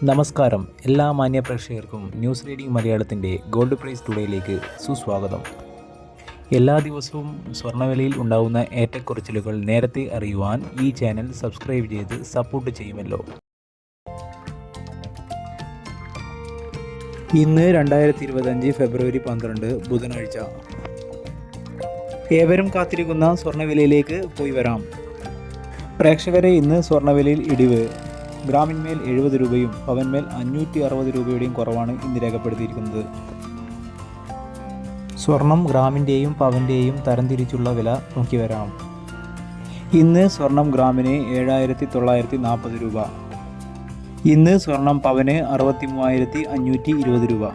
നമസ്കാരം എല്ലാ മാന്യ പ്രേക്ഷകർക്കും ന്യൂസ് റീഡിംഗ് മലയാളത്തിൻ്റെ ഗോൾഡ് പ്രൈസ് ടുഡേയിലേക്ക് സുസ്വാഗതം. എല്ലാ ദിവസവും സ്വർണ്ണവിലയിൽ ഉണ്ടാകുന്ന ഏറ്റക്കുറച്ചിലുകൾ നേരത്തെ അറിയുവാൻ ഈ ചാനൽ സബ്സ്ക്രൈബ് ചെയ്ത് സപ്പോർട്ട് ചെയ്യുമല്ലോ. ഇന്ന് 2025 ഫെബ്രുവരി 12 ബുധനാഴ്ച. ഏവരും കാത്തിരിക്കുന്ന സ്വർണ്ണവിലയിലേക്ക് പോയി വരാം. പ്രേക്ഷകരെ, ഇന്ന് സ്വർണ്ണവിലയിൽ ഇടിവ്. ഗ്രാമിന്മേൽ 70 രൂപയും പവന്മേൽ 560 രൂപയുടെയും കുറവാണ് ഇന്ന് രേഖപ്പെടുത്തിയിരിക്കുന്നത്. സ്വർണം ഗ്രാമിൻ്റെയും പവൻ്റെയും തരംതിരിച്ചുള്ള വില നോക്കി വരാം. ഇന്ന് സ്വർണം ഗ്രാമിന് 7940 രൂപ. ഇന്ന് സ്വർണം പവന് 63,520 രൂപ.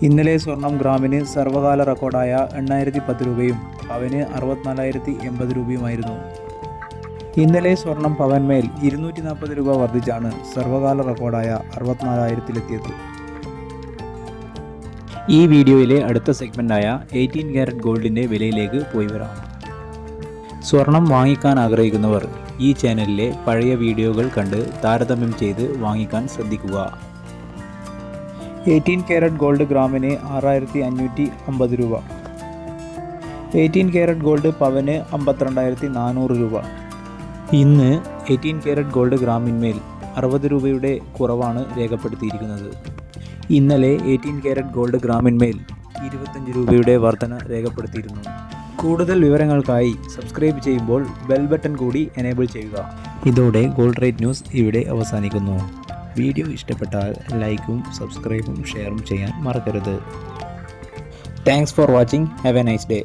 ഇന്നലെ സ്വർണം ഗ്രാമിന് സർവ്വകാല റെക്കോർഡായ 8,010 രൂപയും പവന് 64,080 രൂപയുമായിരുന്നു. ഇന്നലെ സ്വർണം പവന്മേൽ 240 രൂപ വർദ്ധിച്ചാണ് സർവ്വകാല റെക്കോർഡായ 64,000-ലെത്തിയത്. ഈ വീഡിയോയിലെ അടുത്ത സെഗ്മെൻ്റായ 18 ക്യാരറ്റ് ഗോൾഡിൻ്റെ വിലയിലേക്ക് പോയി വരാം. സ്വർണം വാങ്ങിക്കാൻ ആഗ്രഹിക്കുന്നവർ ഈ ചാനലിലെ പഴയ വീഡിയോകൾ കണ്ട് താരതമ്യം ചെയ്ത് വാങ്ങിക്കാൻ ശ്രദ്ധിക്കുക. 18 ക്യാരറ്റ് ഗോൾഡ് ഗ്രാമിന് 6,550 രൂപ. 18 ക്യാരറ്റ് ഗോൾഡ് പവന് 52,400 രൂപ. ഇന്ന് 18 ക്യാരറ്റ് ഗോൾഡ് ഗ്രാമിന്മേൽ 60 രൂപയുടെ കുറവാണ് രേഖപ്പെടുത്തിയിരിക്കുന്നത്. ഇന്നലെ 18 ക്യാരറ്റ് ഗോൾഡ് ഗ്രാമിന്മേൽ 25 രൂപയുടെ വർധന രേഖപ്പെടുത്തിയിരുന്നു. കൂടുതൽ വിവരങ്ങൾക്കായി സബ്സ്ക്രൈബ് ചെയ്യുമ്പോൾ ബെൽ ബട്ടൺ കൂടി എനേബിൾ ചെയ്യുക. ഇതോടെ ഗോൾഡ് റേറ്റ് ന്യൂസ് ഇവിടെ അവസാനിക്കുന്നു. വീഡിയോ ഇഷ്ടപ്പെട്ടാൽ ലൈക്കും സബ്സ്ക്രൈബും ഷെയറും ചെയ്യാൻ മറക്കരുത്. Thanks for watching. Have A nice day.